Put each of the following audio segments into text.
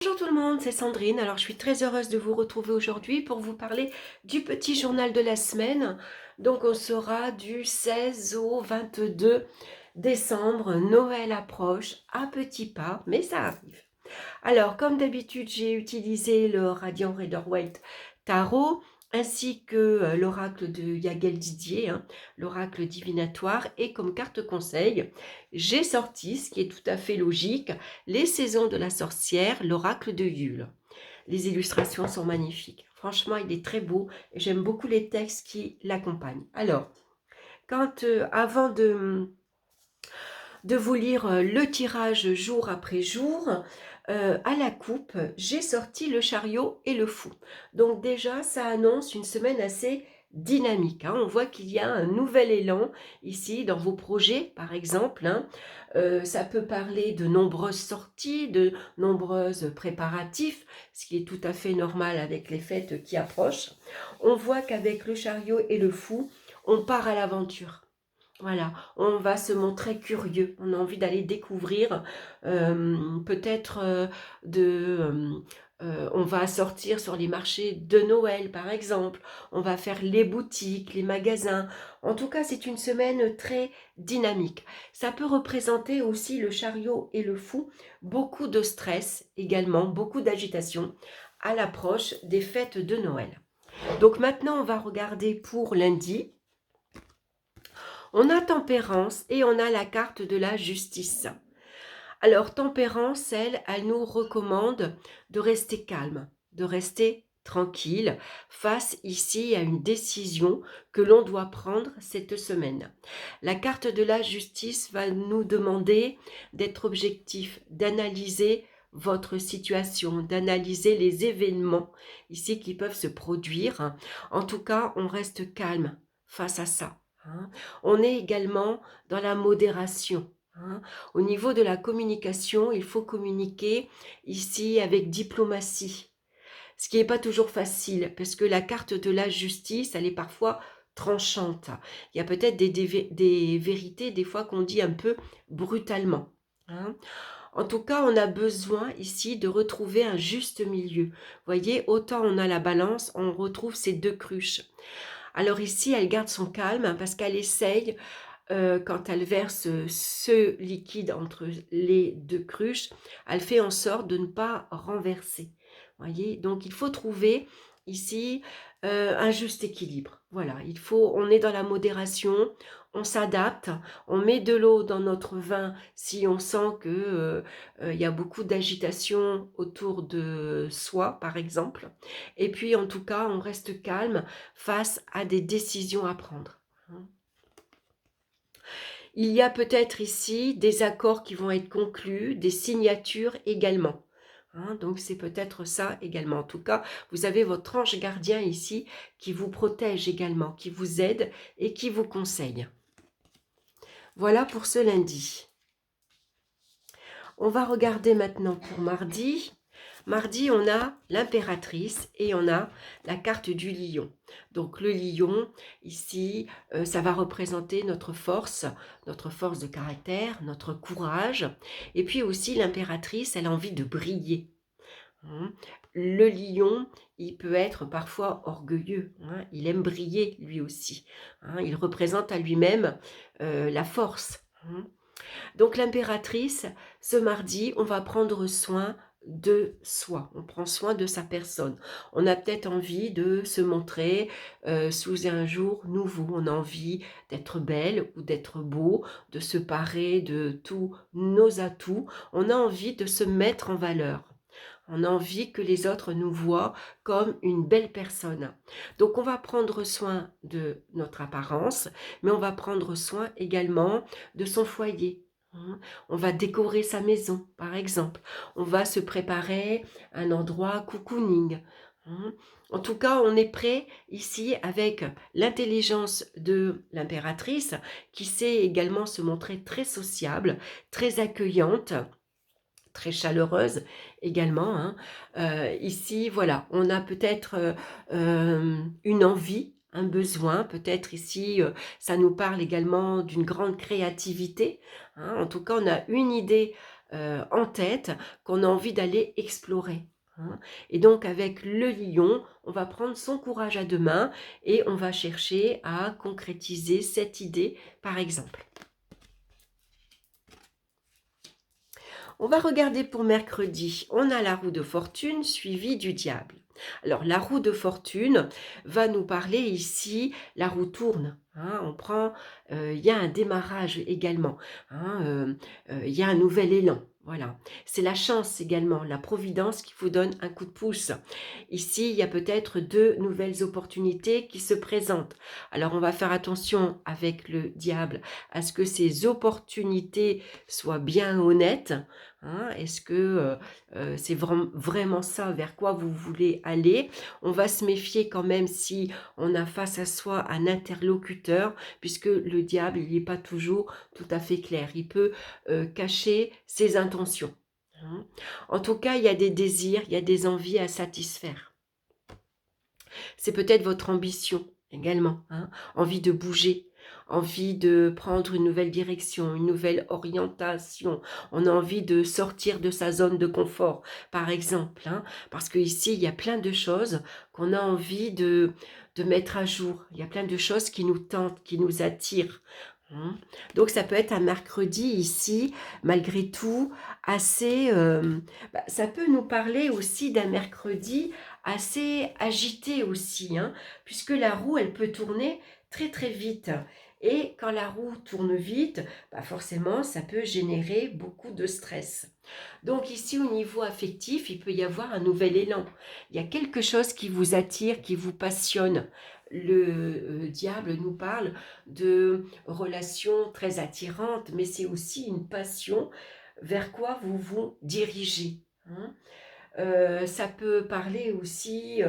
Bonjour tout le monde, c'est Sandrine. Alors je suis très heureuse de vous retrouver aujourd'hui pour vous parler du petit journal de la semaine. Donc on sera du 16 au 22 décembre. Noël approche à petits pas, mais ça arrive. Alors, comme d'habitude, j'ai utilisé le Radiant Rider-Waite Tarot ainsi que l'oracle de Yagel Didier, l'oracle divinatoire, et comme carte conseil, j'ai sorti, ce qui est tout à fait logique, les saisons de la sorcière, l'oracle de Yule. Les illustrations sont magnifiques. Franchement, il est très beau et j'aime beaucoup les textes qui l'accompagnent. Alors, avant de vous lire le tirage jour après jour, à la coupe, j'ai sorti le chariot et le fou. Donc déjà, ça annonce une semaine assez dynamique. On voit qu'il y a un nouvel élan ici dans vos projets, par exemple. Ça peut parler de nombreuses sorties, de nombreuses préparatifs, ce qui est tout à fait normal avec les fêtes qui approchent. On voit qu'avec le chariot et le fou, on part à l'aventure. Voilà, on va se montrer curieux, on a envie d'aller découvrir, peut-être on va sortir sur les marchés de Noël par exemple, on va faire les boutiques, les magasins. En tout cas, c'est une semaine très dynamique. Ça peut représenter aussi le chariot et le fou, beaucoup de stress également, beaucoup d'agitation à l'approche des fêtes de Noël. Donc maintenant, on va regarder pour lundi. On a tempérance et on a la carte de la justice. Alors tempérance, elle nous recommande de rester calme, de rester tranquille face ici à une décision que l'on doit prendre cette semaine. La carte de la justice va nous demander d'être objectif, d'analyser votre situation, d'analyser les événements ici qui peuvent se produire. En tout cas, on reste calme face à ça. On est également dans la modération. Au niveau de la communication, il faut communiquer ici avec diplomatie, ce qui n'est pas toujours facile, parce que la carte de la justice, elle est parfois tranchante. Il y a peut-être des vérités, des fois, qu'on dit un peu brutalement. En tout cas, on a besoin ici de retrouver un juste milieu. Vous voyez, autant on a la balance, on retrouve ces deux cruches. Alors ici, elle garde son calme parce qu'elle essaye, quand elle verse ce liquide entre les deux cruches, elle fait en sorte de ne pas renverser. Voyez, donc il faut trouver ici un juste équilibre. Voilà, on est dans la modération, on s'adapte, on met de l'eau dans notre vin si on sent que il y a beaucoup d'agitation autour de soi, par exemple. Et puis en tout cas, on reste calme face à des décisions à prendre. Il y a peut-être ici des accords qui vont être conclus, des signatures également. Donc c'est peut-être ça également. En tout cas, vous avez votre ange gardien ici qui vous protège également, qui vous aide et qui vous conseille. Voilà pour ce lundi. On va regarder maintenant pour mardi. Mardi, on a l'impératrice et on a la carte du lion. Donc le lion, ici, ça va représenter notre force de caractère, notre courage. Et puis aussi l'impératrice, elle a envie de briller. Le lion, il peut être parfois orgueilleux. Il aime briller lui aussi. Il représente à lui-même la force. Donc l'impératrice, ce mardi, on va prendre soin de soi, on prend soin de sa personne. On a peut-être envie de se montrer sous un jour nouveau, on a envie d'être belle ou d'être beau, de se parer de tous nos atouts, on a envie de se mettre en valeur. On a envie que les autres nous voient comme une belle personne. Donc on va prendre soin de notre apparence, mais on va prendre soin également de son foyer. On va décorer sa maison, par exemple. On va se préparer un endroit cocooning. En tout cas, on est prêt ici avec l'intelligence de l'impératrice qui sait également se montrer très sociable, très accueillante, très chaleureuse également. Ici, voilà, on a peut-être une envie, un besoin, peut-être ici, ça nous parle également d'une grande créativité. En tout cas, on a une idée en tête qu'on a envie d'aller explorer. Hein. Et donc avec le lion, on va prendre son courage à deux mains et on va chercher à concrétiser cette idée, par exemple. On va regarder pour mercredi. On a la roue de fortune suivie du diable. Alors, la roue de fortune va nous parler ici, la roue tourne. Hein, il y a un démarrage également. Hein, il y a un nouvel élan. Voilà. C'est la chance également, la providence qui vous donne un coup de pouce. Ici, il y a peut-être deux nouvelles opportunités qui se présentent. Alors, on va faire attention avec le diable à ce que ces opportunités soient bien honnêtes. Hein, est-ce que c'est vraiment ça vers quoi vous voulez aller? On va se méfier quand même si on a face à soi un interlocuteur, puisque le diable, il n'est pas toujours tout à fait clair. Il peut cacher ses intentions. Hein. En tout cas, il y a des désirs, il y a des envies à satisfaire. C'est peut-être votre ambition également, hein, envie de bouger, envie de prendre une nouvelle direction, une nouvelle orientation. On a envie de sortir de sa zone de confort, par exemple, hein, parce qu'ici, il y a plein de choses qu'on a envie de mettre à jour. Il y a plein de choses qui nous tentent, qui nous attirent. Hein. Donc ça peut être un mercredi ici, malgré tout, assez... ça peut nous parler aussi d'un mercredi assez agité aussi, hein, puisque la roue, elle peut tourner très très vite. Et quand la roue tourne vite, forcément, ça peut générer beaucoup de stress. Donc ici, au niveau affectif, il peut y avoir un nouvel élan. Il y a quelque chose qui vous attire, qui vous passionne. Le diable nous parle de relations très attirantes, mais c'est aussi une passion vers quoi vous vous dirigez. Hein. Ça peut parler aussi,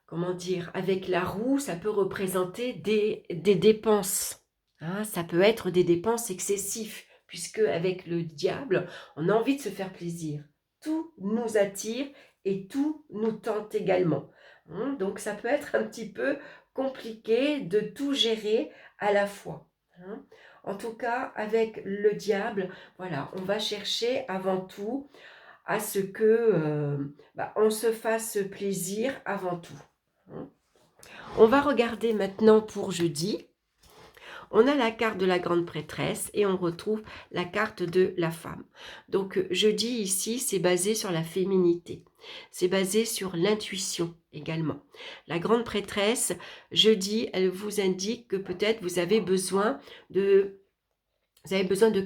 comment dire, avec la roue, ça peut représenter des dépenses. Hein, ça peut être des dépenses excessives, puisque avec le diable, on a envie de se faire plaisir. Tout nous attire et tout nous tente également. Hein, donc ça peut être un petit peu compliqué de tout gérer à la fois. Hein. En tout cas, avec le diable, voilà, on va chercher avant tout à ce que on se fasse plaisir avant tout. Hein. On va regarder maintenant pour jeudi. On a la carte de la grande prêtresse et on retrouve la carte de la femme. Donc jeudi ici, c'est basé sur la féminité. C'est basé sur l'intuition également. La grande prêtresse, jeudi, elle vous indique que peut-être vous avez besoin de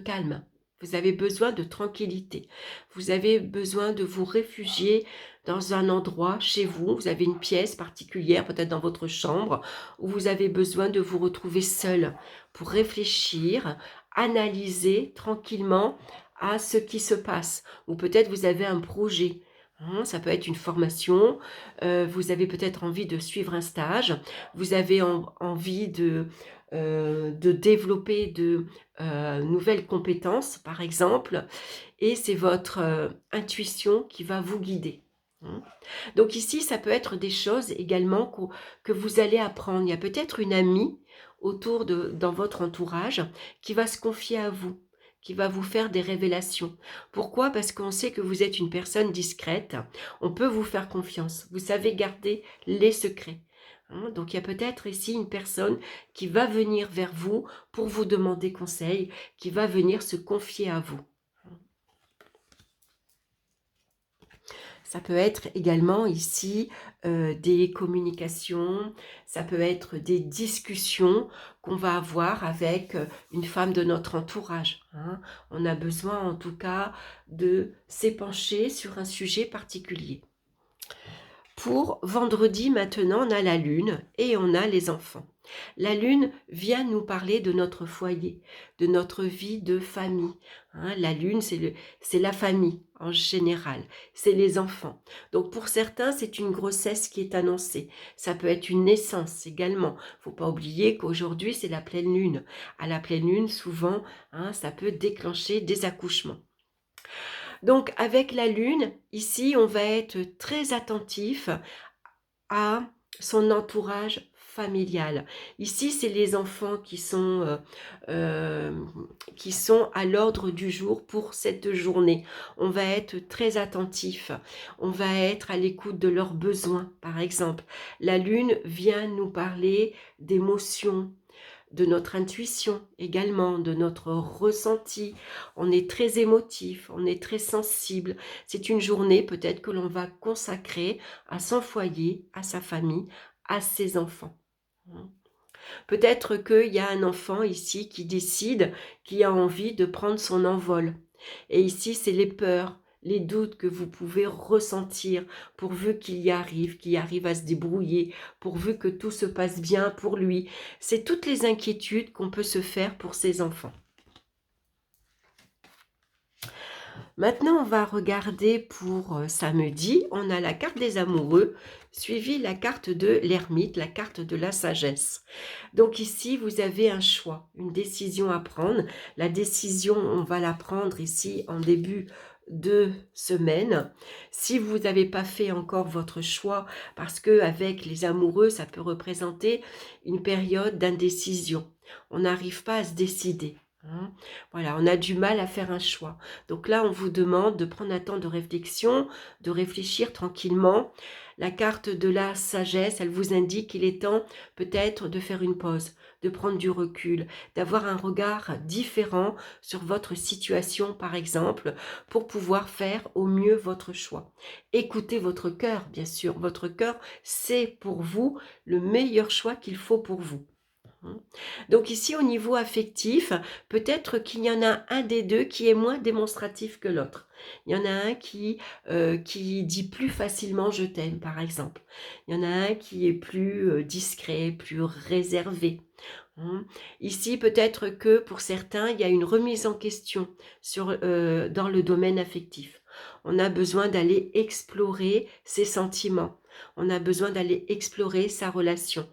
calme. Vous avez besoin de tranquillité. Vous avez besoin de vous réfugier dans un endroit chez vous. Vous avez une pièce particulière, peut-être dans votre chambre, où vous avez besoin de vous retrouver seul pour réfléchir, analyser tranquillement à ce qui se passe. Ou peut-être vous avez un projet. Hein, ça peut être une formation. Vous avez peut-être envie de suivre un stage. Vous avez envie de développer de nouvelles compétences, par exemple, et c'est votre intuition qui va vous guider. Hein. Donc ici, ça peut être des choses également que vous allez apprendre. Il y a peut-être une amie dans votre entourage qui va se confier à vous, qui va vous faire des révélations. Pourquoi? Parce qu'on sait que vous êtes une personne discrète, on peut vous faire confiance, vous savez garder les secrets. Hein, donc il y a peut-être ici une personne qui va venir vers vous pour vous demander conseil, qui va venir se confier à vous. Ça peut être également ici des communications, ça peut être des discussions qu'on va avoir avec une femme de notre entourage. Hein. On a besoin en tout cas de s'épancher sur un sujet particulier. Pour vendredi, maintenant, on a la lune et on a les enfants. La lune vient nous parler de notre foyer, de notre vie de famille. Hein, la lune, c'est la famille en général, c'est les enfants. Donc pour certains, c'est une grossesse qui est annoncée. Ça peut être une naissance également. Il ne faut pas oublier qu'aujourd'hui, c'est la pleine lune. À la pleine lune, souvent, hein, ça peut déclencher des accouchements. Donc avec la lune, ici, on va être très attentif à son entourage familiale. Ici, c'est les enfants qui sont à l'ordre du jour pour cette journée. On va être très attentif, on va être à l'écoute de leurs besoins, par exemple. La lune vient nous parler d'émotions, de notre intuition également, de notre ressenti. On est très émotif, on est très sensible. C'est une journée peut-être que l'on va consacrer à son foyer, à sa famille, à ses enfants. Peut-être qu'il y a un enfant ici qui décide, qui a envie de prendre son envol. Et ici, c'est les peurs, les doutes que vous pouvez ressentir, pourvu qu'il arrive à se débrouiller, pourvu que tout se passe bien pour lui. C'est toutes les inquiétudes qu'on peut se faire pour ses enfants. Maintenant, on va regarder pour samedi. On a la carte des amoureux, suivi la carte de l'ermite, la carte de la sagesse. Donc ici, vous avez un choix, une décision à prendre. La décision, on va la prendre ici en début de semaine. Si vous n'avez pas fait encore votre choix, parce que avec les amoureux, ça peut représenter une période d'indécision. On n'arrive pas à se décider. Voilà, on a du mal à faire un choix. Donc là, on vous demande de prendre un temps de réflexion, de réfléchir tranquillement. La carte de la sagesse, elle vous indique qu'il est temps peut-être de faire une pause, de prendre du recul, d'avoir un regard différent sur votre situation, par exemple, pour pouvoir faire au mieux votre choix. Écoutez votre cœur, bien sûr. Votre cœur, c'est pour vous le meilleur choix qu'il faut pour vous. Donc ici, au niveau affectif, peut-être qu'il y en a un des deux qui est moins démonstratif que l'autre. Il y en a un qui dit plus facilement « je t'aime » par exemple. Il y en a un qui est plus discret, plus réservé. Ici, peut-être que pour certains, il y a une remise en question dans le domaine affectif. On a besoin d'aller explorer ses sentiments. On a besoin d'aller explorer sa relation.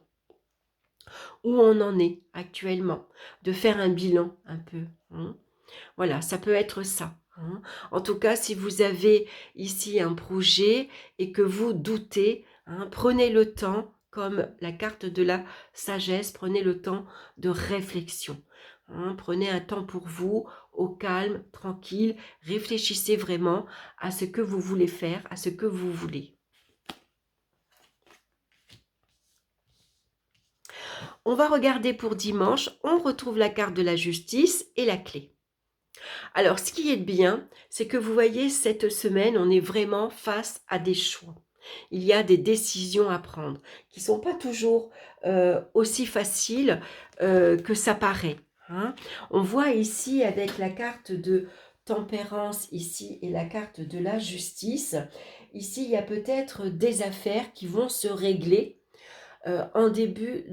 Où on en est actuellement, de faire un bilan un peu. Voilà, ça peut être ça. En tout cas, si vous avez ici un projet et que vous doutez, prenez le temps, comme la carte de la sagesse, prenez le temps de réflexion. Prenez un temps pour vous, au calme, tranquille, réfléchissez vraiment à ce que vous voulez faire, à ce que vous voulez. On va regarder pour dimanche, on retrouve la carte de la justice et la clé. Alors, ce qui est bien, c'est que vous voyez, cette semaine, on est vraiment face à des choix. Il y a des décisions à prendre qui ne sont pas toujours aussi faciles que ça paraît. On voit ici avec la carte de tempérance ici et la carte de la justice. Ici, il y a peut-être des affaires qui vont se régler en début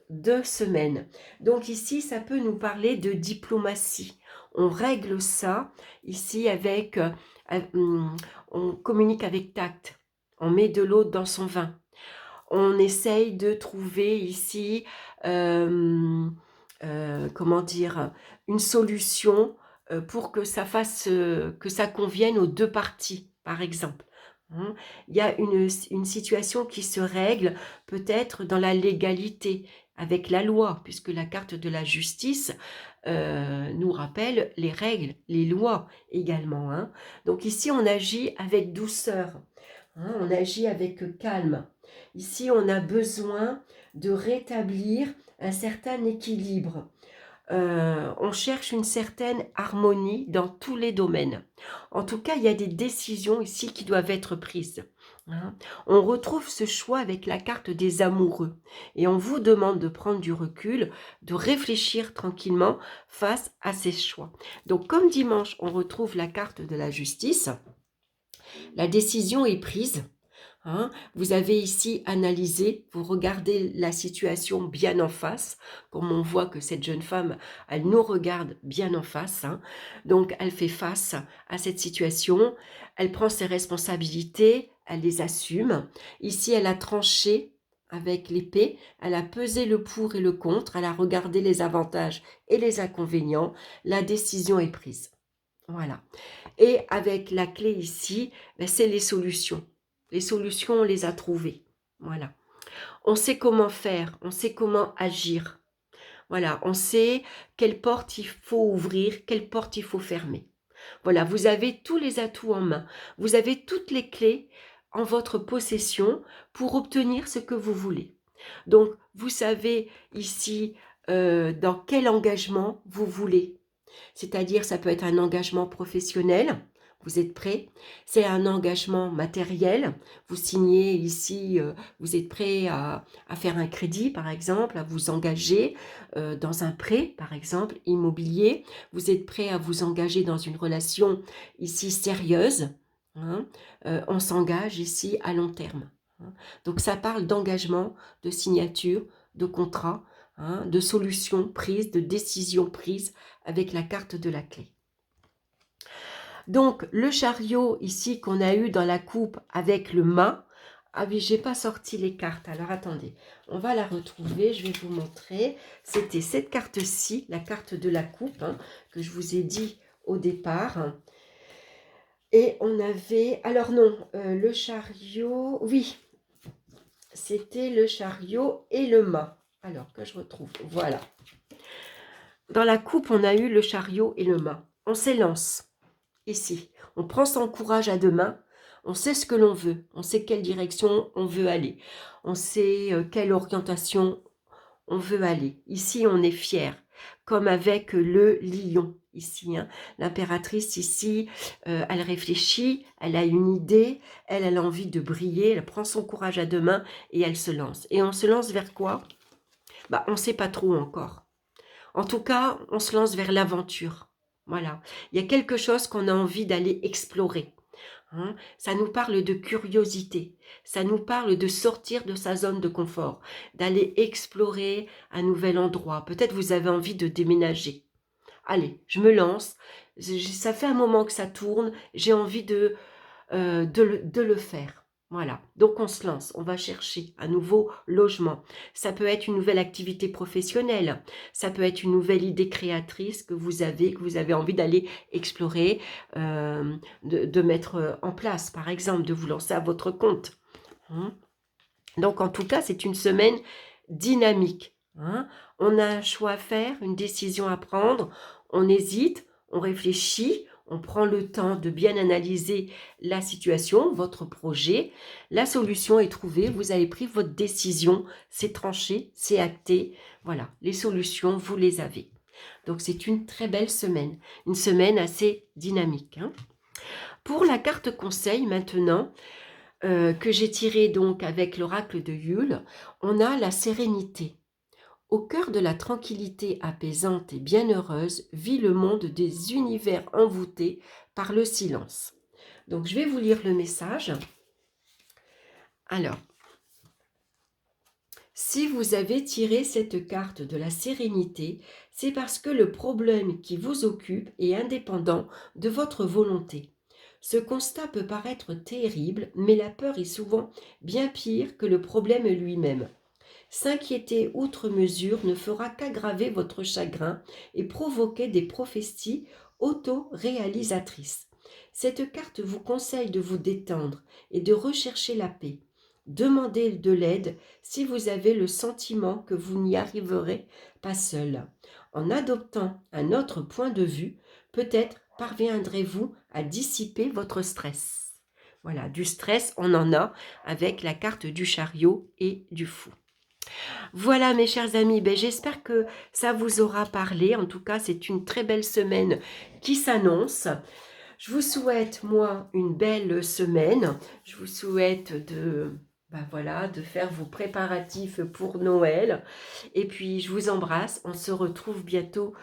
de semaine. Donc ici, ça peut nous parler de diplomatie. On règle ça ici avec, on communique avec tact. On met de l'eau dans son vin. On essaye de trouver ici, comment dire, une solution pour que ça que ça convienne aux deux parties, par exemple. Il y a une situation qui se règle peut-être dans la légalité, avec la loi, puisque la carte de la justice nous rappelle les règles, les lois également. Donc ici, on agit avec douceur, on agit avec calme. Ici, on a besoin de rétablir un certain équilibre. On cherche une certaine harmonie dans tous les domaines. En tout cas, il y a des décisions ici qui doivent être prises. On retrouve ce choix avec la carte des amoureux et on vous demande de prendre du recul, de réfléchir tranquillement face à ces choix. Donc comme dimanche, on retrouve la carte de la justice, la décision est prise. Vous avez ici analysé, vous regardez la situation bien en face, comme on voit que cette jeune femme, elle nous regarde bien en face. Donc, elle fait face à cette situation, elle prend ses responsabilités, elle les assume. Ici, elle a tranché avec l'épée, elle a pesé le pour et le contre, elle a regardé les avantages et les inconvénients, la décision est prise. Voilà. Et avec la clé ici, c'est les solutions. Les solutions, on les a trouvées. Voilà. On sait comment faire, on sait comment agir. Voilà, on sait quelle porte il faut ouvrir, quelle porte il faut fermer. Voilà, vous avez tous les atouts en main. Vous avez toutes les clés en votre possession pour obtenir ce que vous voulez. Donc, vous savez ici dans quel engagement vous voulez. C'est-à-dire, ça peut être un engagement professionnel. Vous êtes prêt? C'est un engagement matériel. Vous signez ici, vous êtes prêt à faire un crédit, par exemple, à vous engager dans un prêt, par exemple, immobilier. Vous êtes prêt à vous engager dans une relation ici sérieuse. Hein. On s'engage ici à long terme. Hein. Donc, ça parle d'engagement, de signature, de contrat, hein, de solutions prises, de décisions prises avec la carte de la clé. Donc, le chariot ici qu'on a eu dans la coupe avec le mât. Ah oui, j'ai pas sorti les cartes. Alors, attendez. On va la retrouver. Je vais vous montrer. C'était cette carte-ci, la carte de la coupe, hein, que je vous ai dit au départ. Et on avait... Alors non, le chariot... Oui, c'était le chariot et le mât. Alors, que je retrouve. Voilà. Dans la coupe, on a eu le chariot et le mât. On s'élance. Ici, on prend son courage à deux mains, on sait ce que l'on veut, on sait quelle direction on veut aller, on sait quelle orientation on veut aller. Ici, on est fier, comme avec le lion, ici. Hein. L'impératrice, ici, elle réfléchit, elle a une idée, elle a envie de briller, elle prend son courage à deux mains et elle se lance. Et on se lance vers quoi? On ne sait pas trop encore. En tout cas, on se lance vers l'aventure. Voilà, il y a quelque chose qu'on a envie d'aller explorer. Hein. Ça nous parle de curiosité, ça nous parle de sortir de sa zone de confort, d'aller explorer un nouvel endroit. Peut-être vous avez envie de déménager. Allez, je me lance. Ça fait un moment que ça tourne, j'ai envie de le faire. Voilà, donc on se lance, on va chercher un nouveau logement. Ça peut être une nouvelle activité professionnelle, ça peut être une nouvelle idée créatrice que vous avez envie d'aller explorer, de mettre en place, par exemple, de vous lancer à votre compte. Hein. Donc en tout cas, c'est une semaine dynamique. Hein. On a un choix à faire, une décision à prendre, on hésite, on réfléchit, on prend le temps de bien analyser la situation, votre projet. La solution est trouvée, vous avez pris votre décision, c'est tranché, c'est acté. Voilà, les solutions, vous les avez. Donc c'est une très belle semaine, une semaine assez dynamique. Hein. Pour la carte conseil maintenant, que j'ai tirée donc avec l'oracle de Yule, on a la sérénité. Au cœur de la tranquillité apaisante et bienheureuse vit le monde des univers envoûtés par le silence. Donc, je vais vous lire le message. Alors, si vous avez tiré cette carte de la sérénité, c'est parce que le problème qui vous occupe est indépendant de votre volonté. Ce constat peut paraître terrible, mais la peur est souvent bien pire que le problème lui-même. S'inquiéter outre mesure ne fera qu'aggraver votre chagrin et provoquer des prophéties auto-réalisatrices. Cette carte vous conseille de vous détendre et de rechercher la paix. Demandez de l'aide si vous avez le sentiment que vous n'y arriverez pas seul. En adoptant un autre point de vue, peut-être parviendrez-vous à dissiper votre stress. Voilà, du stress, on en a avec la carte du chariot et du fou. Voilà mes chers amis, j'espère que ça vous aura parlé. En tout cas, c'est une très belle semaine qui s'annonce. Je vous souhaite, moi, une belle semaine. Je vous souhaite de faire vos préparatifs pour Noël. Et puis, je vous embrasse. On se retrouve bientôt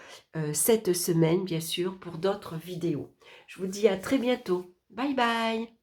cette semaine, bien sûr, pour d'autres vidéos. Je vous dis à très bientôt. Bye bye.